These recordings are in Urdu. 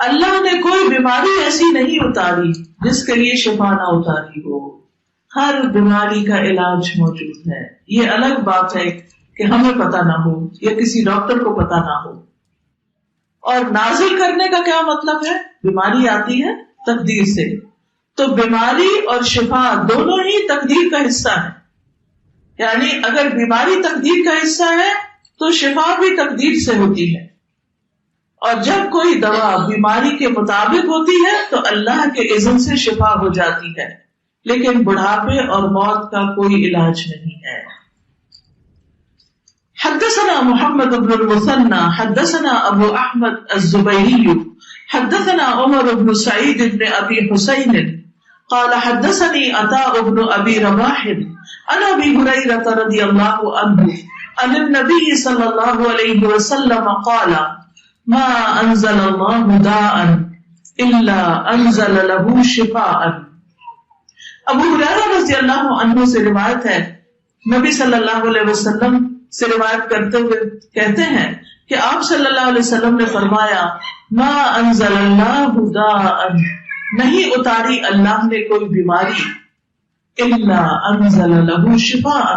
اللہ نے کوئی بیماری ایسی نہیں اتاری جس کے لیے شفا نہ اتاری ہو. ہر بیماری کا علاج موجود ہے. یہ الگ بات ہے کہ ہمیں پتہ نہ ہو یا کسی ڈاکٹر کو پتہ نہ ہو. اور نازل کرنے کا کیا مطلب ہے؟ بیماری آتی ہے تقدیر سے، تو بیماری اور شفا دونوں ہی تقدیر کا حصہ ہے. یعنی اگر بیماری تقدیر کا حصہ ہے تو شفا بھی تقدیر سے ہوتی ہے. اور جب کوئی دوا بیماری کے مطابق ہوتی ہے تو اللہ کے اذن سے شفا ہو جاتی ہے، لیکن بڑھاپے اور موت کا کوئی علاج نہیں ہے. حدثنا محمد بن المثنى حدثنا ابو احمد الزبيري حدثنا عمر بن سعيد بن ابي حسين قال حدثني عطاء بن ابي رباح عن ابي هريره رضي الله عنه عن النبي صلى الله عليه وسلم قال ما انزل الله داء الا انزل له شفاء. ابو ہریرہ رضی اللہ عنہ سے روایت ہے، نبی صلی اللہ علیہ وسلم سے روایت کرتے ہوئے کہتے ہیں کہ آپ صلی اللہ علیہ وسلم نے فرمایا ما انزل اللہ داء، نہیں اتاری اللہ نے کوئی بیماری، الا انزل له شفاء،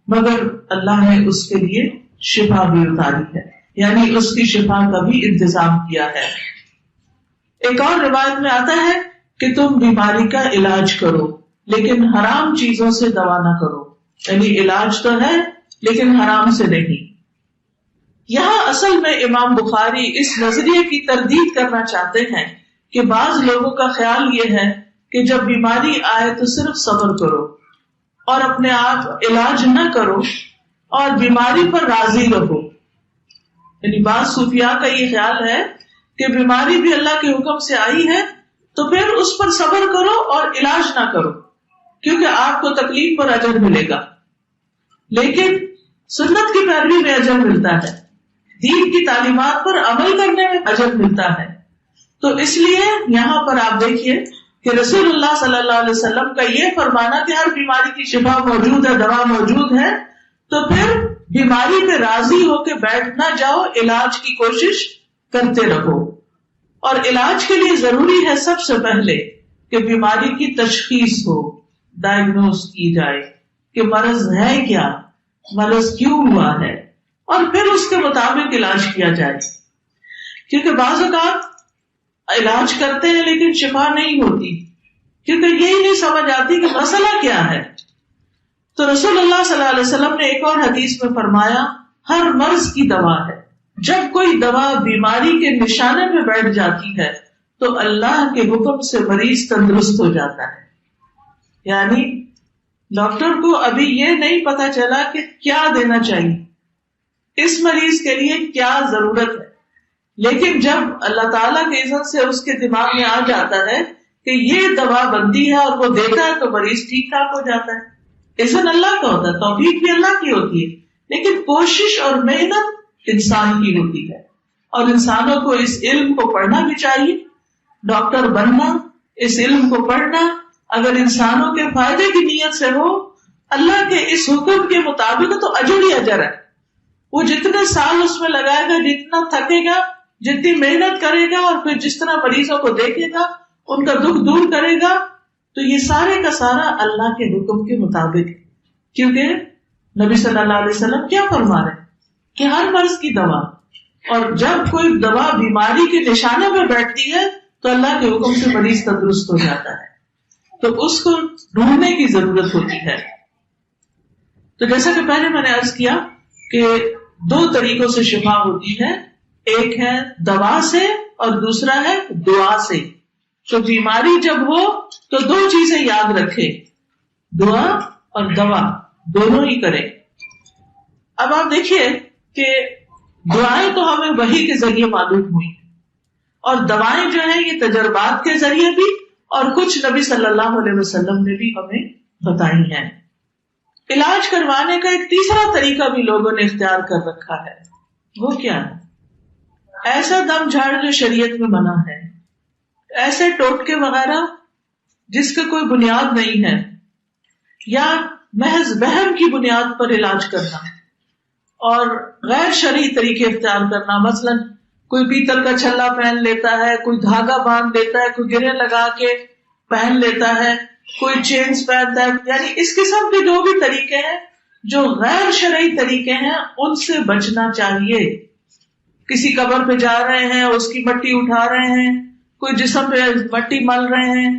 مگر اللہ نے اس کے لیے شفا بھی اتاری ہے، یعنی اس کی شفا کا بھی انتظام کیا ہے. ایک اور روایت میں آتا ہے کہ تم بیماری کا علاج کرو لیکن حرام چیزوں سے دوا نہ کرو. یعنی علاج تو ہے لیکن حرام سے نہیں. یہاں اصل میں امام بخاری اس نظریے کی تردید کرنا چاہتے ہیں کہ بعض لوگوں کا خیال یہ ہے کہ جب بیماری آئے تو صرف صبر کرو اور اپنے آپ علاج نہ کرو اور بیماری پر راضی رہو. یعنی بعض صوفیاء کا یہ خیال ہے کہ بیماری بھی اللہ کے حکم سے آئی ہے تو پھر اس پر صبر کرو اور علاج نہ کرو کیونکہ آپ کو تکلیف پر اجر ملے گا. لیکن سنت کی پیروی میں اجر ملتا ہے، دین کی تعلیمات پر عمل کرنے میں اجر ملتا ہے. تو اس لیے یہاں پر آپ دیکھیے کہ رسول اللہ صلی اللہ علیہ وسلم کا یہ فرمانا کہ ہر بیماری کی شفا موجود ہے، دوا موجود ہے، تو پھر بیماری پہ راضی ہو کے بیٹھ نہ جاؤ، علاج کی کوشش کرتے رہو. اور علاج کے لیے ضروری ہے سب سے پہلے کہ بیماری کی تشخیص ہو، ڈائگنوز کی جائے کہ مرض ہے کیا، مرض کیوں ہوا ہے، اور پھر اس کے مطابق علاج کیا جائے. کیونکہ بعض اوقات علاج کرتے ہیں لیکن شفا نہیں ہوتی کیونکہ یہی نہیں سمجھ آتی کہ مسئلہ کیا ہے. تو رسول اللہ صلی اللہ علیہ وسلم نے ایک اور حدیث میں فرمایا ہر مرض کی دوا ہے. جب کوئی دوا بیماری کے نشانے میں بیٹھ جاتی ہے تو اللہ کے حکم سے مریض تندرست ہو جاتا ہے. یعنی ڈاکٹر کو ابھی یہ نہیں پتا چلا کہ کیا دینا چاہیے، اس مریض کے لیے کیا ضرورت ہے، لیکن جب اللہ تعالیٰ کے اذن سے اس کے دماغ میں آ جاتا ہے کہ یہ دوا بنتی ہے اور وہ دیتا ہے تو مریض ٹھیک ٹھاک ہو جاتا ہے. اذن اللہ کا ہوتا ہے، توفیق بھی اللہ کی ہوتی ہے، لیکن کوشش اور محنت انسان کی ہوتی ہے. اور انسانوں کو اس علم کو پڑھنا بھی چاہیے. ڈاکٹر بننا، اس علم کو پڑھنا اگر انسانوں کے فائدے کی نیت سے ہو، اللہ کے اس حکم کے مطابق تو اجر ہی اجر ہے. وہ جتنے سال اس میں لگائے گا، جتنا تھکے گا، جتنی محنت کرے گا، اور پھر جس طرح مریضوں کو دیکھے گا، ان کا دکھ دور کرے گا، تو یہ سارے کا سارا اللہ کے حکم کے مطابق ہے. کیونکہ نبی صلی اللہ علیہ وسلم کیا فرما رہے ہیں کہ ہر مرض کی دوا، اور جب کوئی دوا بیماری کے نشانے میں بیٹھتی ہے تو اللہ کے حکم سے مریض تندرست ہو جاتا ہے. تو اس کو ڈھونڈنے کی ضرورت ہوتی ہے. تو جیسا کہ پہلے میں نے عرض کیا کہ دو طریقوں سے شفا ہوتی ہے، ایک ہے دوا سے اور دوسرا ہے دعا سے. تو بیماری جب ہو تو دو چیزیں یاد رکھے، دعا اور دوا دونوں ہی کریں. اب آپ دیکھیے کہ دعائیں تو ہمیں وحی کے ذریعے معلوم ہوئی اور دوائیں جو ہیں یہ تجربات کے ذریعے بھی، اور کچھ نبی صلی اللہ علیہ وسلم نے بھی ہمیں بتائی ہیں. علاج کروانے کا ایک تیسرا طریقہ بھی لوگوں نے اختیار کر رکھا ہے. وہ کیا ہے؟ ایسا دم جھاڑ جو شریعت میں منع ہے، ایسے ٹوٹکے وغیرہ جس کا کوئی بنیاد نہیں ہے، یا محض وہم کی بنیاد پر علاج کرنا اور غیر شرعی طریقے اختیار کرنا. مثلا کوئی پیتل کا چھلا پہن لیتا ہے، کوئی دھاگا باندھ لیتا ہے، کوئی گرے لگا کے پہن لیتا ہے، کوئی چینز پہنتا ہے. یعنی اس قسم کے جو بھی طریقے ہیں جو غیر شرعی طریقے ہیں ان سے بچنا چاہیے. کسی قبر پہ جا رہے ہیں، اس کی مٹی اٹھا رہے ہیں، کوئی جسم پہ مٹی مل رہے ہیں،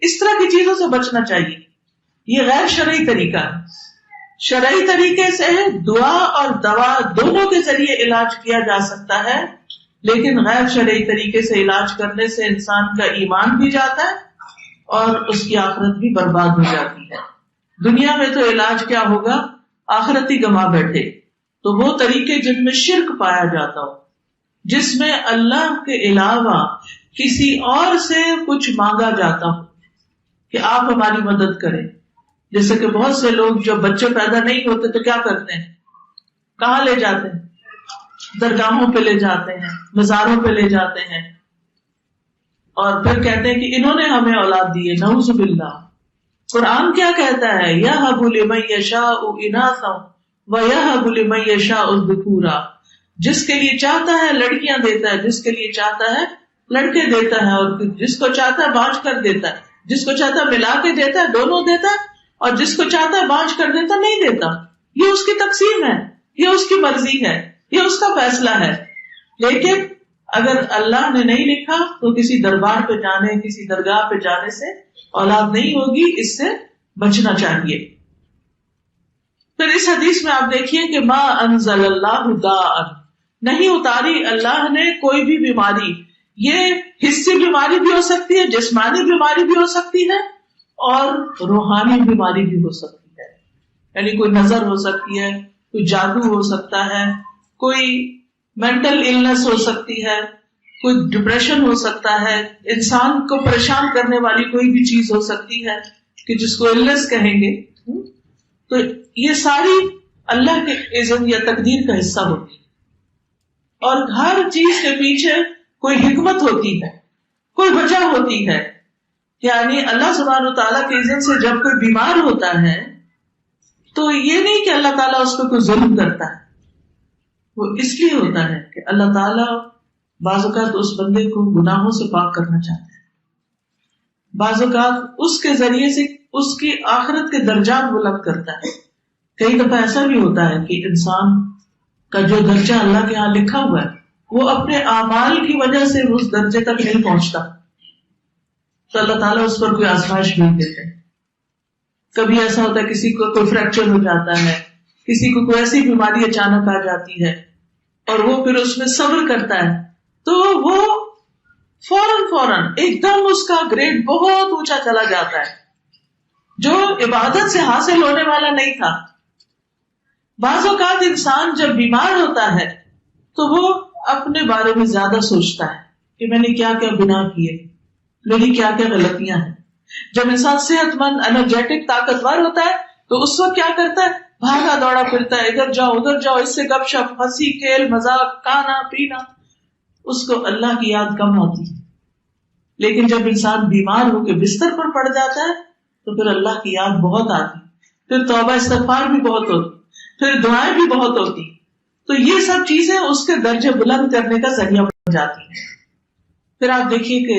اس طرح کی چیزوں سے بچنا چاہیے. یہ غیر شرعی طریقہ ہے. شرعی طریقے سے دعا اور دوا دونوں کے ذریعے علاج کیا جا سکتا ہے، لیکن غیر شرعی طریقے سے علاج کرنے سے انسان کا ایمان بھی جاتا ہے اور اس کی آخرت بھی برباد ہو جاتی ہے. دنیا میں تو علاج کیا ہوگا، آخرت ہی گما بیٹھے. تو وہ طریقے جن میں شرک پایا جاتا ہو، جس میں اللہ کے علاوہ کسی اور سے کچھ مانگا جاتا ہو کہ آپ ہماری مدد کریں. جیسے کہ بہت سے لوگ جب بچے پیدا نہیں ہوتے تو کیا کرتے ہیں، کہاں لے جاتے ہیں، درگاہوں پہ لے جاتے ہیں، مزاروں پہ لے جاتے ہیں، اور پھر کہتے ہیں کہ انہوں نے ہمیں اولاد دی ہے. نعوذ باللہ. قرآن کیا کہتا ہے، یَهَبُ لِمَن یَشَاءُ إِنَاثًا وَيَهَبُ لِمَن یَشَاءُ الذُّکُورَ. جس کے لیے چاہتا ہے لڑکیاں دیتا ہے، جس کے لیے چاہتا ہے لڑکے دیتا ہے، اور جس کو چاہتا ہے بانٹ کر دیتا ہے، جس کو چاہتا ہے ملا کے دیتا ہے، دونوں دیتا ہے، اور جس کو چاہتا ہے بانٹ کر دیتا نہیں دیتا. یہ اس کی تقسیم ہے، یہ اس کی مرضی ہے، یہ اس کا فیصلہ ہے. لیکن اگر اللہ نے نہیں لکھا تو کسی دربار پہ جانے، کسی درگاہ پہ جانے سے اولاد نہیں ہوگی. اس سے بچنا چاہیے. پھر اس حدیث میں آپ دیکھیے کہ ما انزل اللہ داء، نہیں اتاری اللہ نے کوئی بھی بیماری. یہ حسی بیماری بھی ہو سکتی ہے، جسمانی بیماری بھی ہو سکتی ہے، اور روحانی بیماری بھی ہو سکتی ہے. یعنی کوئی نظر ہو سکتی ہے، کوئی جادو ہو سکتا ہے، کوئی مینٹل النس ہو سکتی ہے، کوئی ڈپریشن ہو سکتا ہے، انسان کو پریشان کرنے والی کوئی بھی چیز ہو سکتی ہے کہ جس کو النس کہیں گے. تو یہ ساری اللہ کے اذن یا تقدیر کا حصہ ہوتی ہے، اور ہر چیز کے پیچھے کوئی حکمت ہوتی ہے، کوئی وجہ ہوتی ہے. یعنی اللہ سبحانہ وتعالیٰ کے اذن سے جب کوئی بیمار ہوتا ہے تو یہ نہیں کہ اللہ تعالیٰ اس پہ کوئی ظلم کرتا ہے، وہ اس لیے ہوتا ہے کہ اللہ تعالیٰ بعض اوقات اس بندے کو گناہوں سے پاک کرنا چاہتا ہے. بعض اوقات اس کے ذریعے سے اس کی آخرت کے درجات بلند کرتا ہے. کئی دفعہ ایسا بھی ہوتا ہے کہ انسان کا جو درجہ اللہ کے ہاں لکھا ہوا ہے وہ اپنے اعمال کی وجہ سے اس درجے تک نہیں پہنچتا، تو اللہ تعالیٰ اس پر کوئی آزمائش نہیں دیتے. کبھی ایسا ہوتا ہے کسی کو کوئی فریکچر ہو جاتا ہے، کسی کو کوئی ایسی بیماری اچانک آ جاتی ہے، اور وہ پھر اس میں صبر کرتا ہے تو وہ فوراً ایک دم اس کا گریڈ بہت اونچا چلا جاتا ہے جو عبادت سے حاصل ہونے والا نہیں تھا. بعض اوقات انسان جب بیمار ہوتا ہے تو وہ اپنے بارے میں زیادہ سوچتا ہے کہ میں نے کیا کیا گناہ کیے، میری کیا کیا غلطیاں ہیں. جب انسان صحت مند، انرجیٹک، طاقتور ہوتا ہے تو اس وقت کیا کرتا ہے، بھاگا دوڑا پھرتا ہے، ادھر جاؤ ادھر جاؤ، اس سے گپ شپ، ہنسی کھیل، مذاق، کھانا پینا. اس کو اللہ کی یاد کم آتی ہے. لیکن جب انسان بیمار ہو کے بستر پر پڑ جاتا ہے تو پھر اللہ کی یاد بہت آتی، پھر توبہ استغفار بھی بہت ہوتی، پھر دعائیں بھی بہت ہوتی. تو یہ سب چیزیں اس کے درجے بلند کرنے کا ذریعہ بن جاتی ہیں. پھر آپ دیکھیے کہ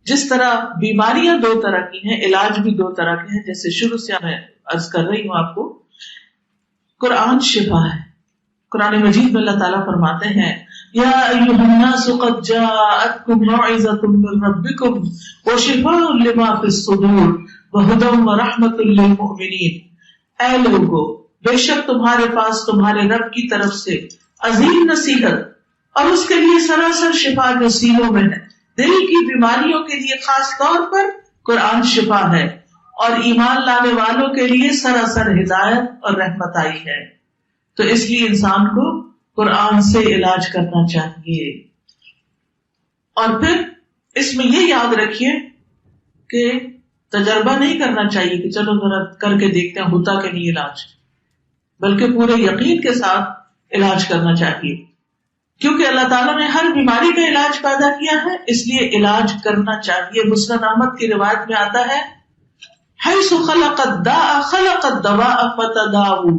جس طرح بیماریاں دو طرح کی ہیں، علاج بھی دو طرح کے ہیں. جیسے شروع سے میں عرض کر رہی ہوں آپ کو، قرآن شفا ہے. قرآن مجید میں اللہ تعالیٰ فرماتے ہیں، یا ایھا الناس قد جاءتکم موعظۃ من ربکم وشفاء لما فی الصدور وہدی ورحمۃ للمؤمنین. اے لوگو، بے شک تمہارے پاس تمہارے رب کی طرف سے عظیم نصیحت اور اس کے لیے سراسر شفا جو سینوں میں ہے. دل کی بیماریوں کے لیے خاص طور پر قرآن شفا ہے، اور ایمان لانے والوں کے لیے سراسر ہدایت اور رحمت آئی ہے. تو اس لیے انسان کو قرآن سے علاج کرنا چاہیے. اور پھر اس میں یہ یاد رکھیے کہ تجربہ نہیں کرنا چاہیے کہ چلو ذرا کر کے دیکھتے ہیں ہوتا کہ نہیں علاج، بلکہ پورے یقین کے ساتھ علاج کرنا چاہیے. کیونکہ اللہ تعالیٰ نے ہر بیماری کا علاج پیدا کیا ہے، اس لیے علاج کرنا چاہیے. مسند احمد کی روایت میں آتا ہے، حیث خلق الداء خلق الدواء فتداؤ.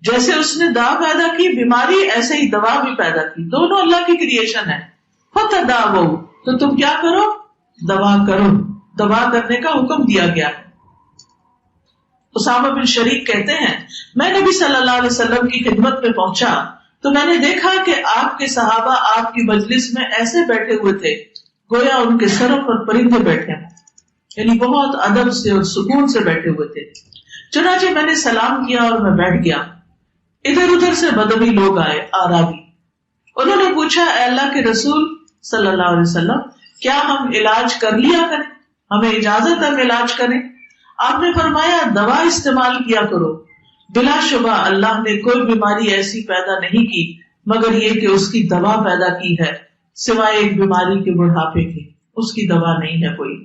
جیسے اس نے دوا پیدا کی بیماری، ایسے ہی دوا بھی پیدا کی، دونوں اللہ کی کریشن ہے. فتداووا، تو تم کیا کرو؟ دوا کرو. دوا کرنے کا حکم دیا گیا ہے. اسامہ بن شریک کہتے ہیں میں نبی صلی اللہ علیہ وسلم کی خدمت میں پہنچا تو میں نے دیکھا کہ آپ کے صحابہ آپ کی مجلس میں ایسے بیٹھے ہوئے تھے گویا ان کے سروں پر پرندے بیٹھے ہیں، یعنی بہت ادب سے اور سکون سے بیٹھے ہوئے تھے. چنانچہ میں نے سلام کیا اور میں بیٹھ گیا. ادھر ادھر سے بدوی لوگ آئے، آرابی. انہوں نے پوچھا اے اللہ کے رسول صلی اللہ علیہ وسلم کیا ہم علاج کر لیا کریں؟ ہمیں اجازت ہے ہم علاج کریں؟ آپ نے فرمایا دوا استعمال کیا کرو. بلا شبہ اللہ نے کوئی بیماری ایسی پیدا نہیں کی مگر یہ کہ اس کی دوا پیدا کی ہے، سوائے ایک بیماری کے بڑھاپے کی، اس کی دوا نہیں ہے کوئی.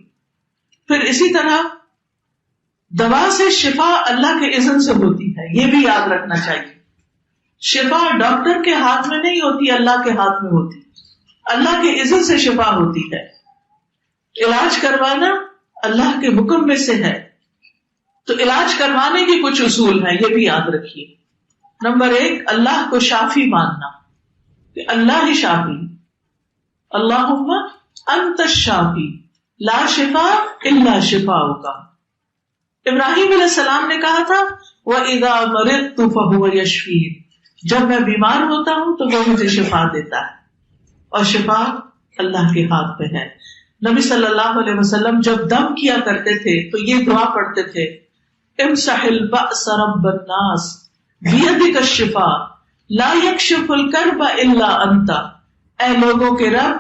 پھر اسی طرح دوا سے شفا اللہ کے اذن سے ہوتی ہے، یہ بھی یاد رکھنا چاہیے. شفا ڈاکٹر کے ہاتھ میں نہیں ہوتی، اللہ کے ہاتھ میں ہوتی، اللہ کے اذن سے شفا ہوتی ہے. علاج کروانا اللہ کے حکم میں سے ہے. تو علاج کروانے کے کچھ اصول ہیں، یہ بھی یاد رکھیے. نمبر 1، اللہ کو شافی ماننا کہ اللہ ہی شافی، اللہم انت الشافی لا شفاء الا شفاؤک. ابراہیم علیہ السلام نے کہا تھا وَإِذَا مَرِضْتُ فَهُوَ يَشْفِينِ، جب میں بیمار ہوتا ہوں تو وہ مجھے شفا دیتا ہے، اور شفا اللہ کے ہاتھ میں ہے. نبی صلی اللہ علیہ وسلم جب دم کیا کرتے تھے تو یہ دعا پڑھتے تھے امسح البأس رب الناس بیدک الشفاء لا یکشف الکرب الا انت. اے لوگوں کے رب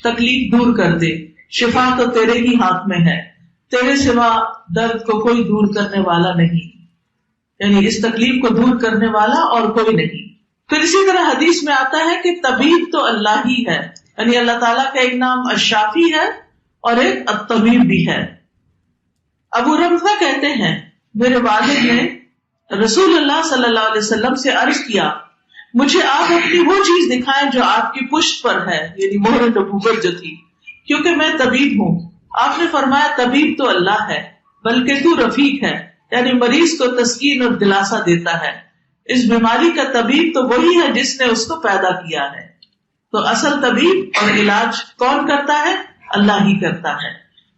تکلیف دور کر دے، شفا تو تیرے ہی ہاتھ میں ہے، تیرے سوا درد کو کوئی دور کرنے والا نہیں، یعنی اس تکلیف کو دور کرنے والا اور کوئی نہیں. پھر اسی طرح حدیث میں آتا ہے کہ طبیب تو اللہ ہی ہے، یعنی اللہ تعالیٰ کا ایک نام الشافی ہے اور ایک الطبیب بھی ہے. ابو رمزہ کہتے ہیں میرے والد نے رسول اللہ صلی اللہ علیہ وسلم سے عرض کیا مجھے آپ اپنی وہ چیز دکھائیں جو آپ کی پشت پر ہے، یعنی مہر نبوت جو تھی، کیونکہ میں طبیب ہوں. آپ نے فرمایا طبیب تو اللہ ہے بلکہ تو رفیق ہے، یعنی مریض کو تسکین اور دلاسا دیتا ہے. اس بیماری کا طبیب تو وہی ہے جس نے اس کو پیدا کیا ہے. تو اصل طبیب اور علاج کون کرتا ہے؟ اللہ ہی کرتا ہے.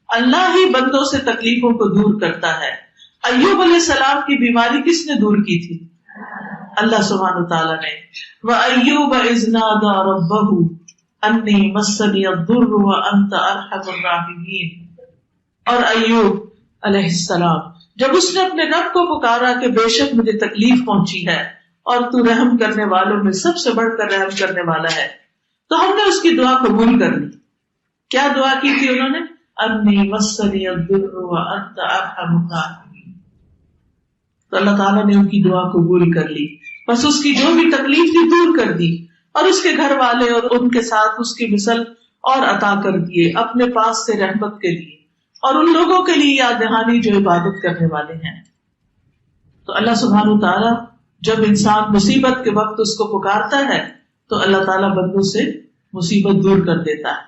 اللہ ہی بندوں سے تکلیفوں کو دور کرتا ہے. ایوب علیہ السلام کی بیماری کس نے دور کی تھی؟ اللہ سبحانہ وتعالیٰ نے. وَأَيُّوبَ إِذْ نَادَى رَبَّهُ أَنِّي مَسَّنِيَ الضُّرُّ وَأَنْتَ أَرْحَمُ الرَّاحِمِينَ. اور ایوب علیہ السلام جب اس نے اپنے رب کو پکارا کہ بے شک مجھے تکلیف پہنچی ہے اور تو رحم کرنے والوں میں سب سے بڑھ کر رحم کرنے والا ہے، تو ہم نے اس کی دعا قبول کر لی. کیا دعا کی تھی انہوں نے؟ انی مسنی الضر وانت ارحم الراحمین. تو اللہ تعالیٰ نے ان کی دعا قبول کر لی، بس اس کی جو بھی تکلیف تھی دور کر دی، اور اس کے گھر والے اور ان کے ساتھ اس کی مثل اور عطا کر دیے اپنے پاس سے رحمت کے لیے، اور ان لوگوں کے لیے یاد دہانی جو عبادت کرنے والے ہیں. تو اللہ سبحانہ وتعالیٰ جب انسان مصیبت کے وقت اس کو پکارتا ہے تو اللہ تعالیٰ بندوں سے مصیبت دور کر دیتا ہے.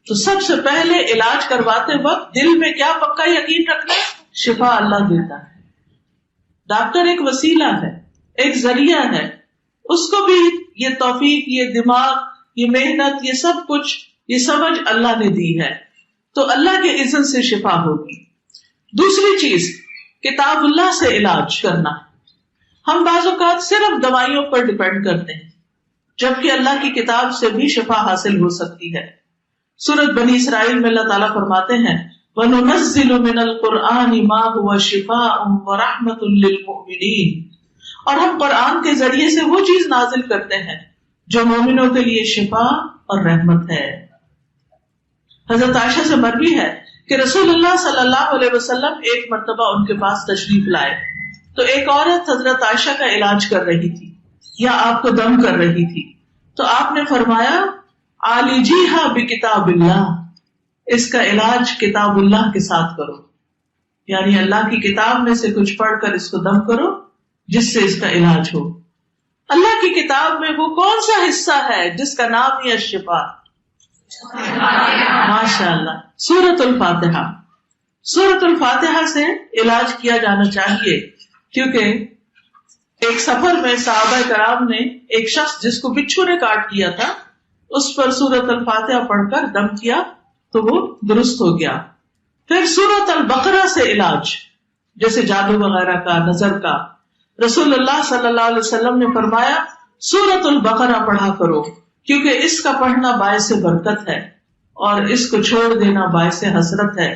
تو سب سے پہلے علاج کرواتے وقت دل میں کیا پکا یقین رکھنا ہے؟ شفا اللہ دیتا ہے. ڈاکٹر ایک وسیلہ ہے، ایک ذریعہ ہے، اس کو بھی یہ توفیق، یہ دماغ، یہ محنت، یہ سب کچھ، یہ سمجھ اللہ نے دی ہے. تو اللہ کے اذن سے شفا ہوگی. دوسری چیز کتاب اللہ سے علاج کرنا. ہم بعض اوقات صرف دوائیوں پر ڈیپینڈ کرتے ہیں جبکہ اللہ کی کتاب سے بھی شفا حاصل ہو سکتی ہے. سورۃ بنی اسرائیل میں اللہ تعالیٰ فرماتے ہیں وَنُنَزِّلُ مِنَ الْقُرْآنِ مَا هُوَ شِفَاءٌ وَرَحْمَةٌ لِّلْمُؤْمِنِينَ. اور ہم قرآن کے ذریعے سے وہ چیز نازل کرتے ہیں جو مومنوں کے لیے شفا اور رحمت ہے. حضرت عائشہ سے مروی ہے کہ رسول اللہ صلی اللہ علیہ وسلم ایک مرتبہ ان کے پاس تشریف لائے تو ایک عورت حضرت عائشہ کا علاج کر رہی تھی یا آپ کو دم کر رہی تھی. تو آپ نے فرمایا عالجیہا بکتاب اللہ، اس کا علاج کتاب اللہ کے ساتھ کرو، یعنی اللہ کی کتاب میں سے کچھ پڑھ کر اس کو دم کرو جس سے اس کا علاج ہو. اللہ کی کتاب میں وہ کون سا حصہ ہے جس کا نام ہی الشفا؟ ماشاء اللہ، سورۃ الفاتحہ. سورۃ الفاتحہ سے علاج کیا جانا چاہیے کیونکہ ایک سفر میں صحابہ کرام نے ایک شخص جس کو بچھو نے کاٹ دیا تھا اس پر سورۃ الفاتحہ پڑھ کر دم کیا تو وہ درست ہو گیا. پھر سورۃ البقرہ سے علاج جیسے جادو وغیرہ کا، نظر کا، رسول اللہ صلی اللہ علیہ وسلم نے فرمایا سورۃ البقرہ پڑھا کرو کیونکہ اس کا پڑھنا باعث برکت ہے اور اس کو چھوڑ دینا باعث حسرت ہے.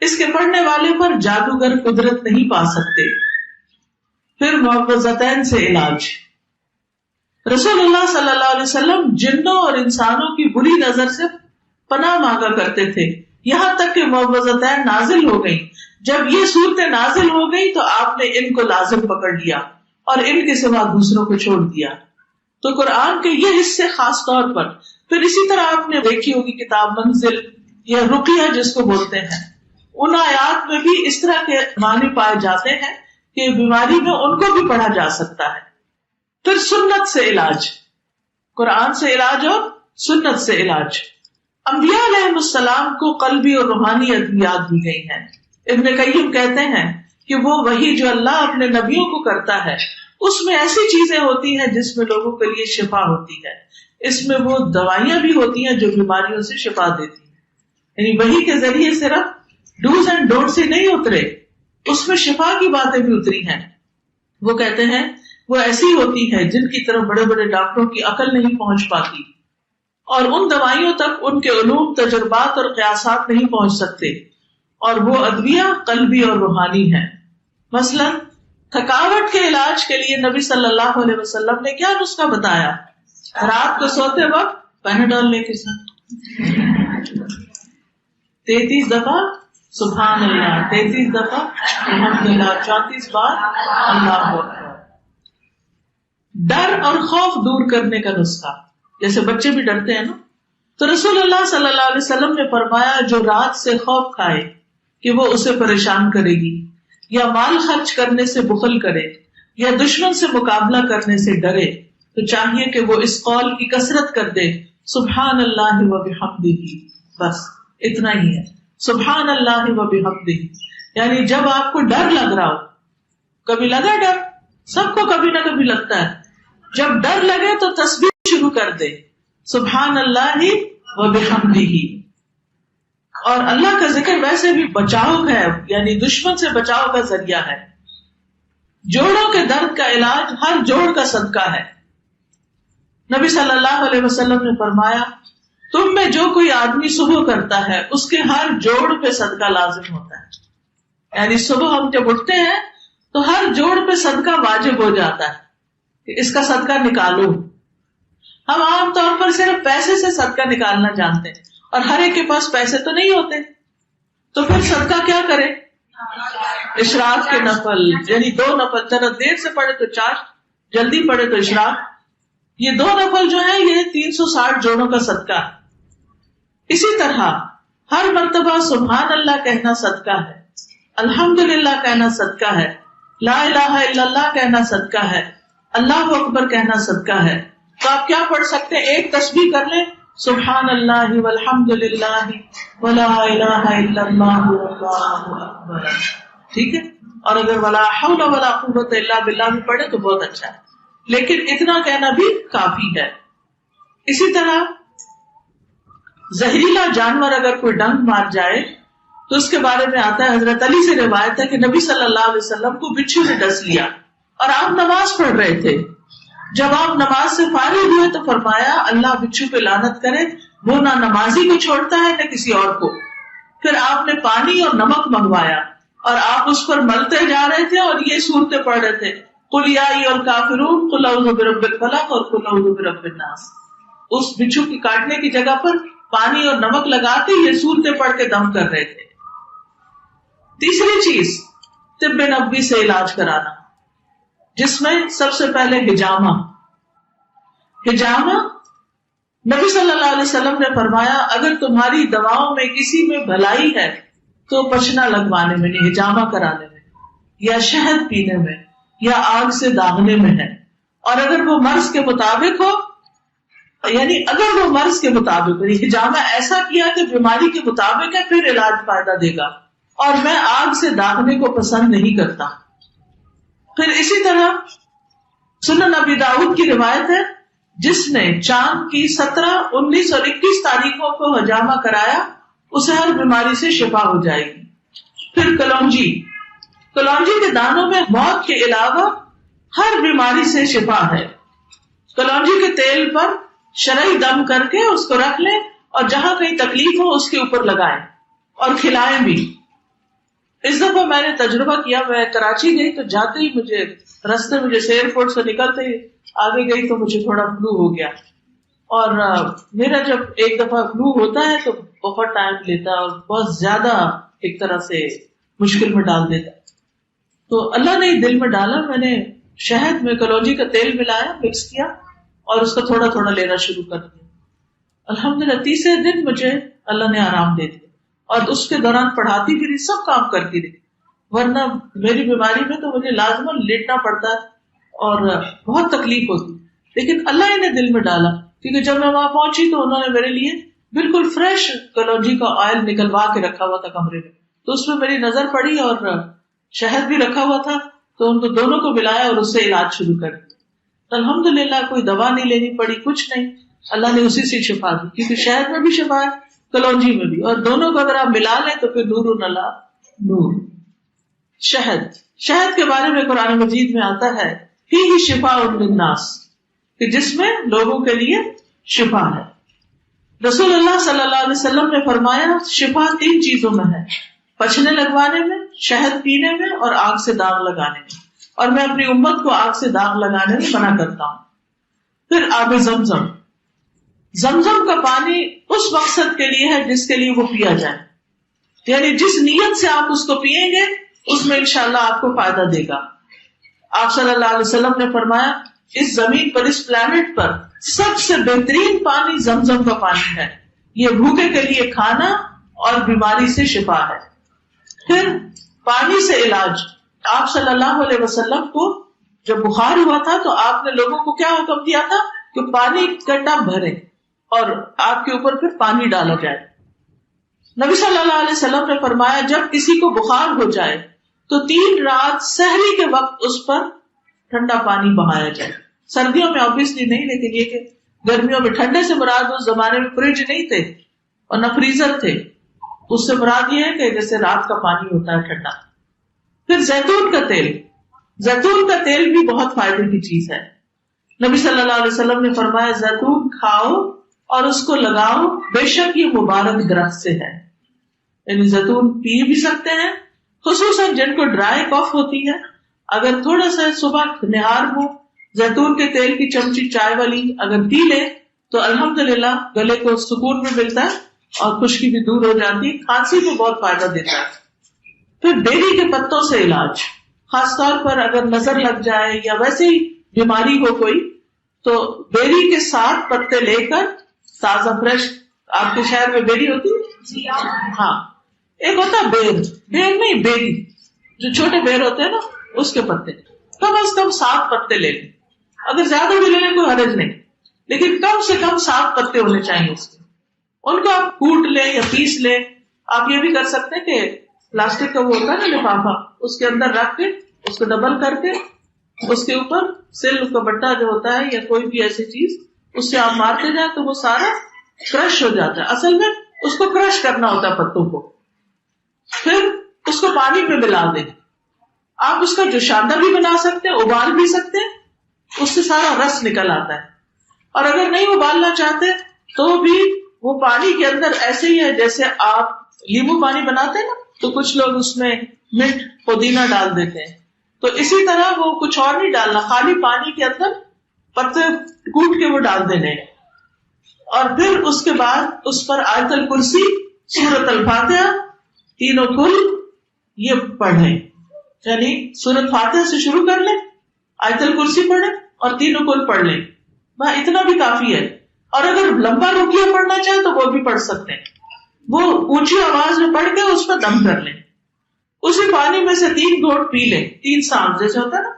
اس کے پڑھنے والے پر جادوگر قدرت نہیں پا سکتے. پھر معوذتین سے علاج، رسول اللہ صلی اللہ علیہ وسلم جنوں اور انسانوں کی بری نظر سے پناہ مانگا کرتے تھے یہاں تک کہ معوذتین نازل ہو گئی. جب یہ صورتیں نازل ہو گئی تو آپ نے ان کو لازم پکڑ لیا اور ان کے سوا دوسروں کو چھوڑ دیا. تو قرآن کے یہ حصے خاص طور پر، پھر اسی طرح آپ نے دیکھی ہوگی کتاب منزل یا رقیہ جس کو بولتے ہیں، ان آیات میں بھی اس طرح کے معنی پائے جاتے ہیں کہ بیماری میں ان کو بھی پڑھا جا سکتا ہے. پھر سنت سے علاج، قرآن سے علاج اور سنت سے علاج. انبیاء علیہ السلام کو قلبی اور روحانی ادویات دی گئی ہیں. ابن قیم کہتے ہیں کہ وہ وحی جو اللہ اپنے نبیوں کو کرتا ہے اس میں ایسی چیزیں ہوتی ہیں جس میں لوگوں کے لیے شفا ہوتی ہے. اس میں وہ دوائیاں بھی ہوتی ہیں جو بیماریوں سے شفا دیتی ہیں. یعنی وحی کے ذریعے صرف ڈوز اینڈ ڈونٹس ہی نہیں اترے، اس میں شفا کی باتیں بھی اتری ہیں. وہ کہتے ہیں وہ ایسی ہوتی ہے جن کی طرف بڑے بڑے ڈاکٹروں کی عقل نہیں پہنچ پاتی اور ان دوائیوں تک ان کے علوم، تجربات اور قیاسات نہیں پہنچ سکتے. اور وہ ادویہ قلبی اور روحانی ہیں. مثلا تھکاوٹ کے علاج کے لیے نبی صلی اللہ علیہ وسلم نے کیا نسخہ بتایا؟ رات کو سوتے وقت پیناڈول لے کے ساتھ 33 دفعہ سبحان اللہ، 33 دفعہ الحمدللہ، 34 بار اللہ اکبر. ڈر اور خوف دور کرنے کا نسخہ، جیسے بچے بھی ڈرتے ہیں نا، تو رسول اللہ صلی اللہ علیہ وسلم نے فرمایا جو رات سے خوف کھائے کہ وہ اسے پریشان کرے گی یا مال خرچ کرنے سے بخل کرے یا دشمن سے مقابلہ کرنے سے ڈرے تو چاہیے کہ وہ اس قول کی کثرت کر دے سبحان اللہ و بحمدہ. بس اتنا ہی ہے، سبحان اللہ و بحمدہ. یعنی جب آپ کو ڈر لگ رہا ہو، کبھی لگا ڈر، سب کو کبھی نہ کبھی لگتا ہے، جب ڈر لگے تو تسبیح شروع کر دے سبحان اللہ و بحمدہ. اور اللہ کا ذکر ویسے بھی بچاؤ ہے، یعنی دشمن سے بچاؤ کا ذریعہ ہے. جوڑوں کے درد کا علاج ہر جوڑ کا صدقہ ہے. نبی صلی اللہ علیہ وسلم نے فرمایا تم میں جو کوئی آدمی صبح کرتا ہے اس کے ہر جوڑ پہ صدقہ لازم ہوتا ہے. یعنی صبح ہم جب اٹھتے ہیں تو ہر جوڑ پہ صدقہ واجب ہو جاتا ہے کہ اس کا صدقہ نکالو. ہم عام طور پر صرف پیسے سے صدقہ نکالنا جانتے ہیں اور ہر ایک کے پاس پیسے تو نہیں ہوتے، تو پھر صدقہ کیا کرے؟ اشراق کے نفل، یعنی 2 نفل، ذرا دیر سے پڑھے تو 4، جلدی پڑھے تو اشراق. یہ 2 نفل جو ہیں یہ 360 جوڑوں کا صدقہ ہے. اسی طرح ہر مرتبہ سبحان اللہ کہنا صدقہ ہے، الحمدللہ کہنا صدقہ ہے، لا الہ الا اللہ کہنا صدقہ ہے، اللہ اکبر کہنا صدقہ ہے. تو آپ کیا پڑھ سکتے ہیں؟ ایک تسبیح کر لیں سبحان اللہ والحمدللہ ولا الہ الا اللہ واللہ اکبر، ٹھیک ہے. اور اگر ولا حول ولا قوت الا باللہ بھی پڑھے تو بہت اچھا ہے، لیکن اتنا کہنا بھی کافی ہے. اسی طرح زہریلا جانور اگر کوئی ڈنک مار جائے تو اس کے بارے میں آتا ہے، حضرت علی سے روایت ہے کہ نبی صلی اللہ علیہ وسلم کو بچھو نے ڈس لیا اور آپ نماز پڑھ رہے تھے. جب آپ نماز سے فارغ ہوئے تو فرمایا اللہ بچھو پہ لعنت کرے، وہ نہ نمازی کو چھوڑتا ہے نہ کسی اور کو. پھر آپ نے پانی اور نمک منگوایا اور آپ اس پر ملتے جا رہے تھے اور یہ سورتیں پڑھ رہے تھے، قل یا ایھا الکافرون، قل اعوذ برب الفلق اور قل اعوذ برب الناس. اس بچھو کی کاٹنے کی جگہ پر پانی اور نمک لگا کے یہ سورتیں پڑھ کے دم کر رہے تھے. تیسری چیز طب نبوی سے علاج کرانا، جس میں سب سے پہلے حجامہ. نبی صلی اللہ علیہ وسلم نے فرمایا اگر تمہاری دواؤں میں کسی میں بھلائی ہے تو پچنا لگوانے میں، حجامہ کرانے میں، یا شہد پینے میں، یا آگ سے داغنے میں ہے. اور اگر وہ مرض کے مطابق ہو، یعنی اگر وہ مرض کے مطابق، یعنی حجامہ ایسا کیا کہ بیماری کے مطابق ہے، پھر علاج فائدہ دے گا. اور میں آگ سے داغنے کو پسند نہیں کرتا. پھر اسی طرح سنن ابی داؤد کی روایت ہے، جس نے چاند کی 17، 19 اور 21 تاریخوں کو حجامہ کرایا اسے ہر بیماری سے شفا ہو جائے گی۔ پھر کلونجی کے دانوں میں موت کے علاوہ ہر بیماری سے شفا ہے۔ کلونجی کے تیل پر شرعی دم کر کے اس کو رکھ لیں اور جہاں کہیں تکلیف ہو اس کے اوپر لگائیں اور کھلائیں بھی۔ اس دفعہ میں نے تجربہ کیا، میں کراچی گئی تو جاتے ہی مجھے رستے میں جیسے ایئرپورٹ سے نکلتے ہی آگے گئی تو مجھے تھوڑا فلو ہو گیا، اور میرا جب ایک دفعہ فلو ہوتا ہے تو بہت ٹائم لیتا ہے اور بہت زیادہ ایک طرح سے مشکل میں ڈال دیتا ہے۔ تو اللہ نے دل میں ڈالا، میں نے شہد میں کلونجی کا تیل ملایا، مکس کیا اور اس کو تھوڑا تھوڑا لینا شروع کر دیا۔ الحمدللہ تیسرے دن مجھے اللہ نے آرام دے دیا، اور اس کے دوران پڑھاتی بھی رہی، سب کام کرتی رہی، ورنہ میری بیماری میں تو مجھے لازماً لیٹنا پڑتا اور بہت تکلیف ہوتی، لیکن اللہ ہی نے دل میں ڈالا، کیونکہ جب میں وہاں پہنچی تو انہوں نے میرے لیے بالکل فریش کلونجی کا آئل نکلوا کے رکھا ہوا تھا کمرے میں، تو اس میں میری نظر پڑی اور شہد بھی رکھا ہوا تھا، تو ان کو دونوں کو ملایا اور اس سے علاج شروع کر دیا۔ الحمدللہ کوئی دوا نہیں لینی پڑی، کچھ نہیں، اللہ نے اسی سے شفا دی، کیونکہ شہد میں بھی شفا ہے، کلونجی میں بھی، اور دونوں کو اگر آپ ملا لیں تو پھر نور علی نور۔ شہد کے بارے میں قرآن مجید میں آتا ہے فیہ شفاء للناس، کہ جس میں لوگوں کے لیے شفا ہے۔ رسول اللہ صلی اللہ علیہ وسلم نے فرمایا شفا 3 چیزوں میں ہے، پچھنے لگوانے میں، شہد پینے میں اور آگ سے داغ لگانے میں، اور میں اپنی امت کو آگ سے داغ لگانے میں منع کرتا ہوں۔ پھر آب زمزم، زمزم کا پانی اس مقصد کے لیے ہے جس کے لیے وہ پیا جائے، یعنی جس نیت سے آپ اس کو پیئیں گے اس میں انشاءاللہ آپ کو فائدہ دے گا۔ آپ صلی اللہ علیہ وسلم نے فرمایا اس زمین پر، اس پلانٹ پر سب سے بہترین پانی زمزم کا پانی ہے، یہ بھوکے کے لیے کھانا اور بیماری سے شفا ہے۔ پھر پانی سے علاج، آپ صلی اللہ علیہ وسلم کو جب بخار ہوا تھا تو آپ نے لوگوں کو کیا حکم دیا تھا کہ پانی کا ٹب بھرے اور آپ کے اوپر پھر پانی ڈالا جائے۔ نبی صلی اللہ علیہ وسلم نے فرمایا جب کسی کو بخار ہو جائے تو 3 رات سحری کے وقت اس پر ٹھنڈا پانی بہایا جائے۔ سردیوں میں obviously نہیں، لیکن یہ کہ گرمیوں میں، ٹھنڈے سے مراد اس زمانے میں فریج نہیں تھے اور نہ فریزر تھے، اس سے مراد یہ ہے کہ جیسے رات کا پانی ہوتا ہے ٹھنڈا۔ پھر زیتون کا تیل، زیتون کا تیل بھی بہت فائدے کی چیز ہے۔ نبی صلی اللہ علیہ وسلم نے فرمایا زیتون کھاؤ اور اس کو لگاؤ، بے شک یہ مبارک درخت سے ہے، یعنی زیتون پی بھی سکتے ہیں، خصوصاً جن کو ڈرائی کاف ہوتی ہے، اگر تھوڑا سا صبح نہار میں زیتون کے تیل کی چمچی چائے والی اگر پی لے تو الحمدللہ گلے کو سکون بھی ملتا ہے اور خشکی بھی دور ہو جاتی ہے، کھانسی کو بہت فائدہ دیتا ہے۔ پھر بیری کے پتوں سے علاج، خاص طور پر اگر نظر لگ جائے یا ویسے ہی بیماری ہو کوئی، تو بیری کے 7 پتے لے کر تازہ فریش، آپ کے شہر میں بیری ہوتی ہے؟ ہاں، ایک ہوتا ہے بیر نہیں، بیری، جو چھوٹے بیر ہوتے ہیں نا، اس کے پتے کم از کم 7 پتے لے لیں، اگر زیادہ بھی لے لیں کوئی حرج نہیں، لیکن کم سے کم 7 پتے ہونے چاہیے اس کے۔ ان کو آپ کوٹ لیں یا پیس لیں، آپ یہ بھی کر سکتے ہیں کہ پلاسٹک کا وہ ہوتا ہے نا لفافہ، اس کے اندر رکھ کے اس کو ڈبل کر کے اس کے اوپر سل کا بٹا جو ہوتا ہے یا کوئی بھی ایسی چیز، اس سے آپ مارتے جائیں تو وہ سارا کرش ہو جاتا ہے۔ اصل میں اس کو کرش کرنا ہوتا ہے پتوں کو، پھر اس کو پانی میں ملا دیں۔ آپ اس کا جوشاندہ بھی بنا سکتے ہیں، ابال بھی سکتے ہیں، اس سے سارا رس نکل آتا ہے، اور اگر نہیں ابالنا چاہتے تو بھی وہ پانی کے اندر ایسے ہی ہے جیسے آپ لیمو پانی بناتے ہیں نا، تو کچھ لوگ اس میں منٹ پودینہ ڈال دیتے ہیں، تو اسی طرح وہ کچھ اور نہیں ڈالنا، خالی پانی کے اندر پتے کوٹ کے وہ ڈال دینے، اور پھر اس کے بعد اس پر آیت الکرسی، سورۃ الفاتحہ، تینوں کل یہ پڑھیں، یعنی سورۃ فاتحہ سے شروع کر لیں، آیت الکرسی پڑھیں اور تینوں کل پڑھ لیں، بس اتنا بھی کافی ہے۔ اور اگر لمبا رقیہ پڑھنا چاہیں تو وہ بھی پڑھ سکتے ہیں، وہ اونچی آواز میں پڑھ کے اس پر دم کر لیں، اسی پانی میں سے 3 گھونٹ پی لیں، 3 سانس جیسے ہوتا ہے نا،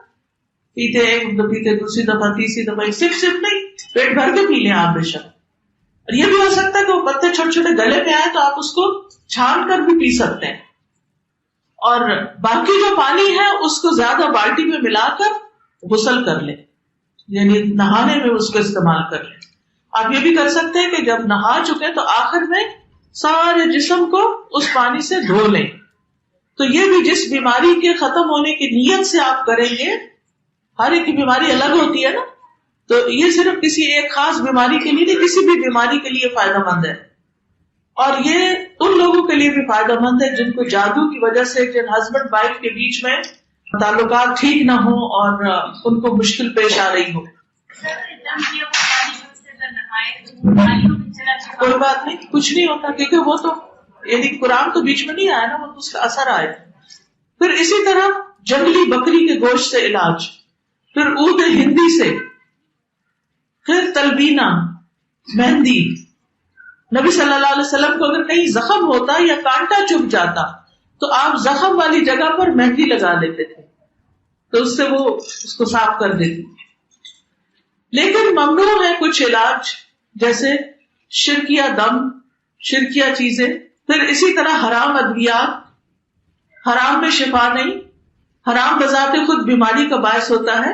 پیتے ایک دفعہ، پیتے دوسری دفعہ، تیسری دفعہ، صرف نہیں، پیٹ بھر کے پی لیں آپ بے شک۔ اور یہ بھی ہو سکتا ہے کہ وہ پتے چھوٹے چھوٹے گلے میں آئے تو آپ اس کو چھان کر بھی پی سکتے ہیں، اور باقی جو پانی ہے اس کو زیادہ بالٹی میں ملا کر غسل کر لیں، یعنی نہانے میں اس کو استعمال کر لیں. آپ یہ بھی کر سکتے ہیں کہ جب نہا چکے تو آخر میں سارے جسم کو اس پانی سے دھو لیں. تو یہ بھی جس بیماری کے ختم ہونے کی نیت سے آپ کریں گے، ہر ایک کی بیماری الگ ہوتی ہے نا، تو یہ صرف کسی ایک خاص بیماری کے لیے نہیں، کسی بھی بیماری کے لیے فائدہ مند ہے. اور یہ ان لوگوں کے لیے بھی فائدہ مند ہے جن کو جادو کی وجہ سے، جن ہسبینڈ وائف کے بیچ میں تعلقات ٹھیک نہ ہو اور ان کو مشکل پیش آ رہی ہو. کوئی بات نہیں، کچھ نہیں ہوتا، کیونکہ وہ تو یعنی قرآن تو بیچ میں نہیں آیا نا، وہ تو اس کا اثر آئے. پھر اسی طرح جنگلی بکری کے گوشت سے علاج، پھر عود ہندی سے، پھر تلبینہ، مہندی. نبی صلی اللہ علیہ وسلم کو اگر کہیں زخم ہوتا یا کانٹا چبھ جاتا تو آپ زخم والی جگہ پر مہندی لگا لیتے تھے، تو اس سے وہ اس کو صاف کر دیتی. لیکن ممنوع ہے کچھ علاج، جیسے شرکیہ دم، شرکیہ چیزیں. پھر اسی طرح حرام ادویات، حرام میں شفا نہیں، حرام بذات خود بیماری کا باعث ہوتا ہے.